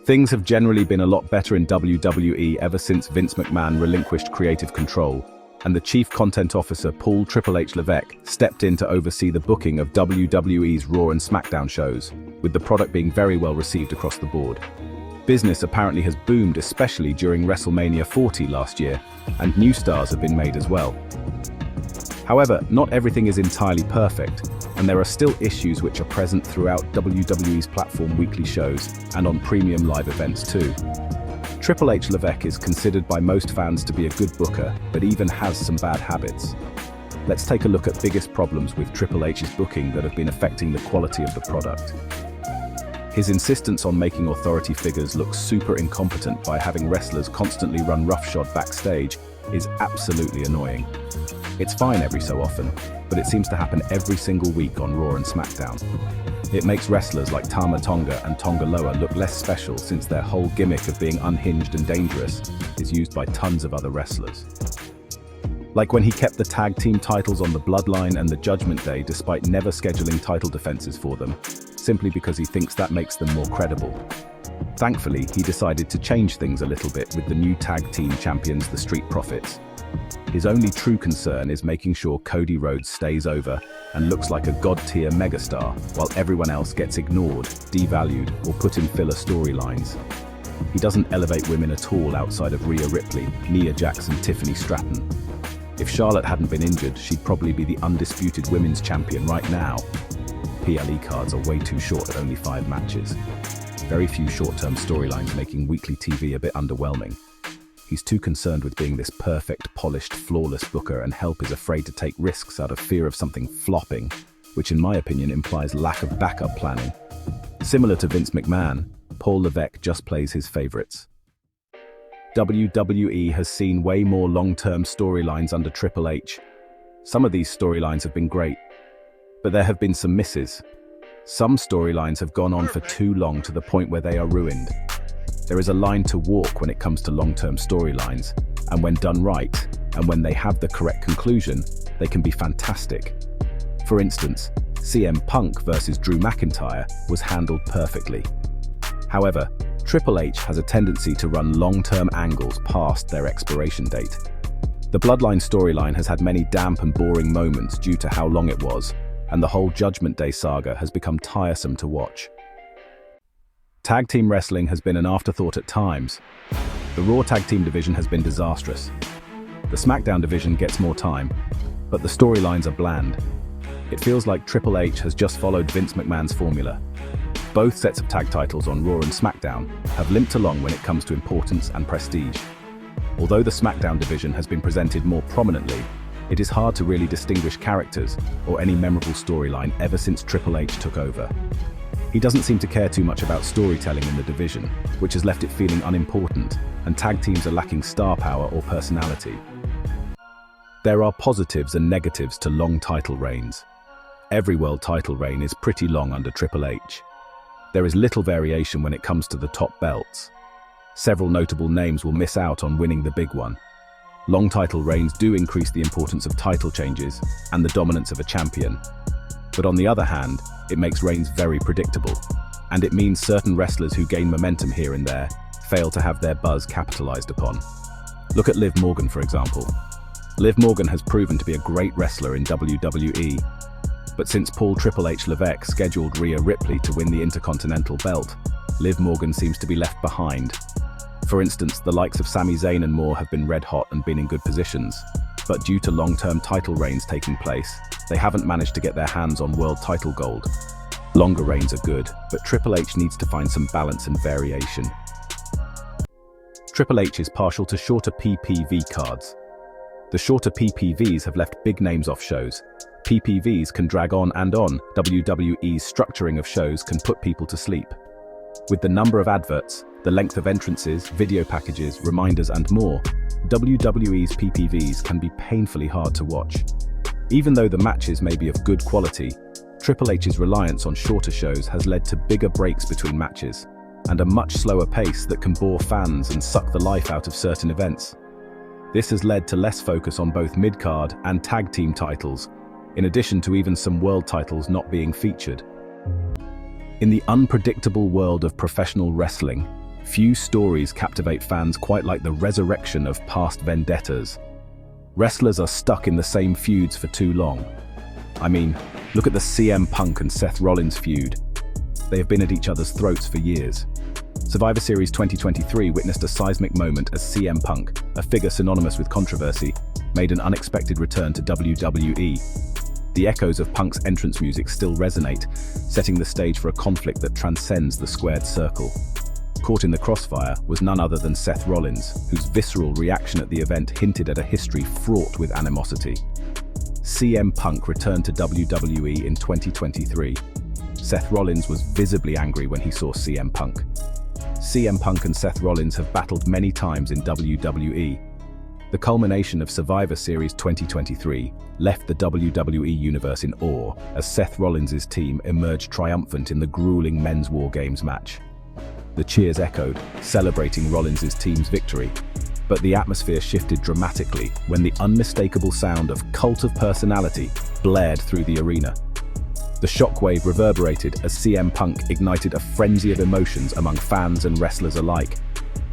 Things have generally been a lot better in WWE ever since Vince McMahon relinquished creative control, and the chief content officer Paul Triple H Levesque stepped in to oversee the booking of WWE's Raw and SmackDown shows, with the product being very well received across the board. Business apparently has boomed, especially during WrestleMania 40 last year, and new stars have been made as well. However, not everything is entirely perfect, and there are still issues which are present throughout WWE's platform weekly shows and on premium live events too. Triple H Levesque is considered by most fans to be a good booker, but even has some bad habits. Let's take a look at biggest problems with Triple H's booking that have been affecting the quality of the product. His insistence on making authority figures look super incompetent by having wrestlers constantly run roughshod backstage is absolutely annoying. It's fine every so often, but it seems to happen every single week on Raw and SmackDown. It makes wrestlers like Tama Tonga and Tonga Loa look less special, since their whole gimmick of being unhinged and dangerous is used by tons of other wrestlers. Like when he kept the tag team titles on the Bloodline and the Judgment Day despite never scheduling title defenses for them, simply because he thinks that makes them more credible. Thankfully, he decided to change things a little bit with the new tag team champions, the Street Profits. His only true concern is making sure Cody Rhodes stays over and looks like a god-tier megastar, while everyone else gets ignored, devalued, or put in filler storylines. He doesn't elevate women at all outside of Rhea Ripley, Nia Jax, and Tiffany Stratton. If Charlotte hadn't been injured, she'd probably be the undisputed women's champion right now. PLE cards are way too short at only 5 matches. Very few short-term storylines, making weekly TV a bit underwhelming. He's too concerned with being this perfect, polished, flawless booker, and help is afraid to take risks out of fear of something flopping, which in my opinion implies lack of backup planning. Similar to Vince McMahon, Paul Levesque just plays his favorites. WWE has seen way more long-term storylines under Triple H. Some of these storylines have been great, but there have been some misses. Some storylines have gone on for too long to the point where they are ruined. There is a line to walk when it comes to long-term storylines, and when done right, and when they have the correct conclusion, they can be fantastic. For instance, CM Punk versus Drew McIntyre was handled perfectly. However, Triple H has a tendency to run long-term angles past their expiration date. The Bloodline storyline has had many damp and boring moments due to how long it was, and the whole Judgment Day saga has become tiresome to watch. Tag team wrestling has been an afterthought at times. The Raw tag team division has been disastrous. The SmackDown division gets more time, but the storylines are bland. It feels like Triple H has just followed Vince McMahon's formula. Both sets of tag titles on Raw and SmackDown have limped along when it comes to importance and prestige. Although the SmackDown division has been presented more prominently, it is hard to really distinguish characters or any memorable storyline ever since Triple H took over. He doesn't seem to care too much about storytelling in the division, which has left it feeling unimportant, and tag teams are lacking star power or personality. There are positives and negatives to long title reigns. Every world title reign is pretty long under Triple H. There is little variation when it comes to the top belts. Several notable names will miss out on winning the big one. Long title reigns do increase the importance of title changes and the dominance of a champion. But on the other hand, it makes reigns very predictable, and it means certain wrestlers who gain momentum here and there fail to have their buzz capitalized upon. Look at Liv Morgan, for example. Liv Morgan has proven to be a great wrestler in WWE, but since Paul Triple H Levesque scheduled Rhea Ripley to win the Intercontinental belt, Liv Morgan seems to be left behind. For instance, the likes of Sami Zayn and more have been red hot and been in good positions, but due to long-term title reigns taking place, they haven't managed to get their hands on world title gold. Longer reigns are good, but Triple H needs to find some balance and variation. Triple H is partial to shorter PPV cards. The shorter PPVs have left big names off shows. PPVs can drag on and on. WWE's structuring of shows can put people to sleep. With the number of adverts, the length of entrances, video packages, reminders and more, WWE's PPVs can be painfully hard to watch. Even though the matches may be of good quality, Triple H's reliance on shorter shows has led to bigger breaks between matches, and a much slower pace that can bore fans and suck the life out of certain events. This has led to less focus on both mid-card and tag team titles, in addition to even some world titles not being featured. In the unpredictable world of professional wrestling, Few stories captivate fans quite like the resurrection of past vendettas. Wrestlers are stuck in the same feuds for too long. I mean, look at the CM Punk and Seth Rollins feud. They have been at each other's throats for years. Survivor Series 2023 witnessed a seismic moment as CM Punk, a figure synonymous with controversy, made an unexpected return to WWE. The echoes of Punk's entrance music still resonate, setting the stage for a conflict that transcends the squared circle. Caught in the crossfire was none other than Seth Rollins, whose visceral reaction at the event hinted at a history fraught with animosity. CM Punk returned to WWE in 2023. Seth Rollins was visibly angry when he saw CM Punk. CM Punk and Seth Rollins have battled many times in WWE. The culmination of Survivor Series 2023 left the WWE Universe in awe as Seth Rollins' team emerged triumphant in the grueling men's War Games match. The cheers echoed, celebrating Rollins' team's victory, but the atmosphere shifted dramatically when the unmistakable sound of Cult of Personality blared through the arena. The shockwave reverberated as CM Punk ignited a frenzy of emotions among fans and wrestlers alike.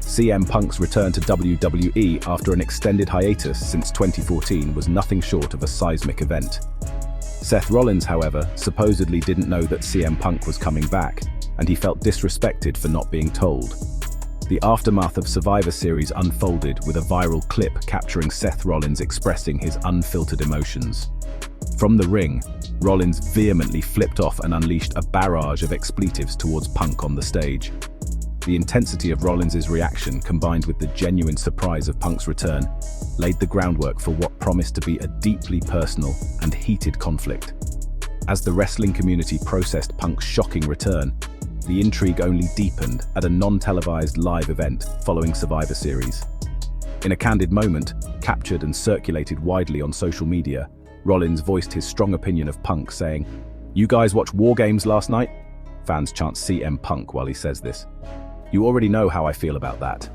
CM Punk's return to WWE after an extended hiatus since 2014 was nothing short of a seismic event. Seth Rollins, however, supposedly didn't know that CM Punk was coming back, and he felt disrespected for not being told. The aftermath of Survivor Series unfolded with a viral clip capturing Seth Rollins expressing his unfiltered emotions. From the ring, Rollins vehemently flipped off and unleashed a barrage of expletives towards Punk on the stage. The intensity of Rollins' reaction, combined with the genuine surprise of Punk's return, laid the groundwork for what promised to be a deeply personal and heated conflict. As the wrestling community processed Punk's shocking return, the intrigue only deepened at a non-televised live event following Survivor Series. In a candid moment, captured and circulated widely on social media, Rollins voiced his strong opinion of Punk, saying, "You guys watch War Games last night?" Fans chant CM Punk while he says this. "You already know how I feel about that.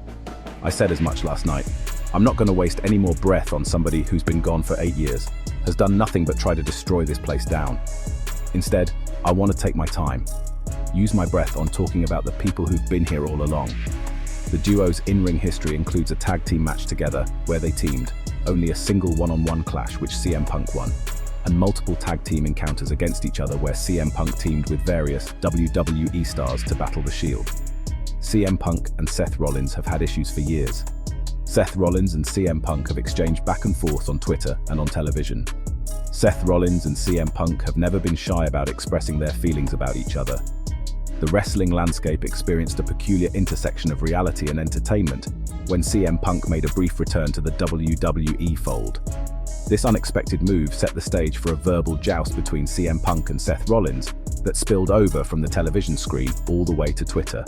I said as much last night. I'm not going to waste any more breath on somebody who's been gone for 8 years, has done nothing but try to destroy this place down. Instead, I want to take my time. Use my breath on talking about the people who've been here all along." The duo's in-ring history includes a tag team match together where they teamed, only a single one-on-one clash which CM Punk won, and multiple tag team encounters against each other where CM Punk teamed with various WWE stars to battle the Shield. CM Punk and Seth Rollins have had issues for years. Seth Rollins and CM Punk have exchanged back and forth on Twitter and on television. Seth Rollins and CM Punk have never been shy about expressing their feelings about each other. The wrestling landscape experienced a peculiar intersection of reality and entertainment when CM Punk made a brief return to the WWE fold. This unexpected move set the stage for a verbal joust between CM Punk and Seth Rollins that spilled over from the television screen all the way to Twitter.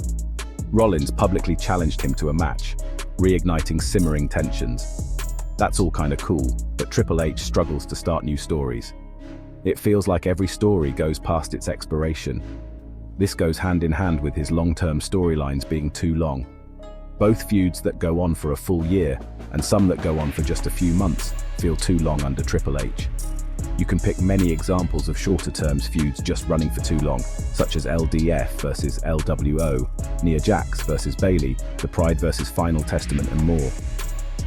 Rollins publicly challenged him to a match, reigniting simmering tensions. That's all kinda cool, but Triple H struggles to start new stories. It feels like every story goes past its expiration. This goes hand in hand with his long-term storylines being too long. Both feuds that go on for a full year, and some that go on for just a few months, feel too long under Triple H. You can pick many examples of shorter-term feuds just running for too long, such as LDF versus LWO, Nia Jax versus Bayley, The Pride versus Final Testament, and more.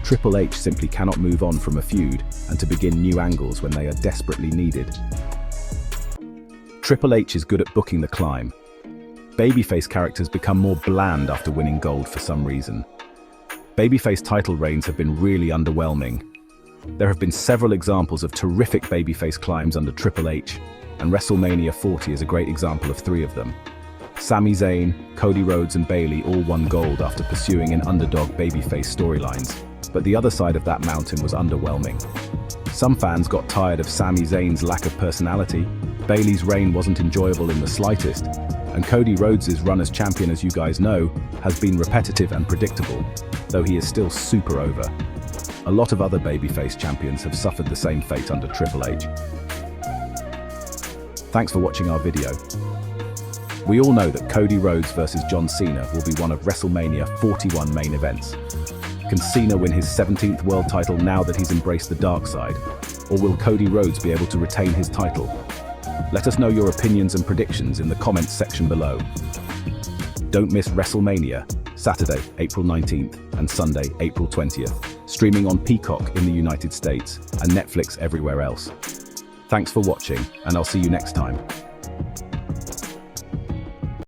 Triple H simply cannot move on from a feud and to begin new angles when they are desperately needed. Triple H is good at booking the climb. Babyface characters become more bland after winning gold for some reason. Babyface title reigns have been really underwhelming. There have been several examples of terrific babyface climbs under Triple H, and WrestleMania 40 is a great example of 3 of them. Sami Zayn, Cody Rhodes and Bayley all won gold after pursuing an underdog babyface storylines, but the other side of that mountain was underwhelming. Some fans got tired of Sami Zayn's lack of personality, Bayley's reign wasn't enjoyable in the slightest, and Cody Rhodes' run as champion, as you guys know, has been repetitive and predictable, though he is still super over. A lot of other babyface champions have suffered the same fate under Triple H. Thanks for watching our video. We all know that Cody Rhodes versus John Cena will be one of WrestleMania 41 main events. Can Cena win his 17th world title now that he's embraced the dark side? Or will Cody Rhodes be able to retain his title? Let us know your opinions and predictions in the comments section below. Don't miss WrestleMania. Saturday, April 19th, and Sunday, April 20th, streaming on Peacock in the United States and Netflix everywhere else. Thanks for watching, and I'll see you next time.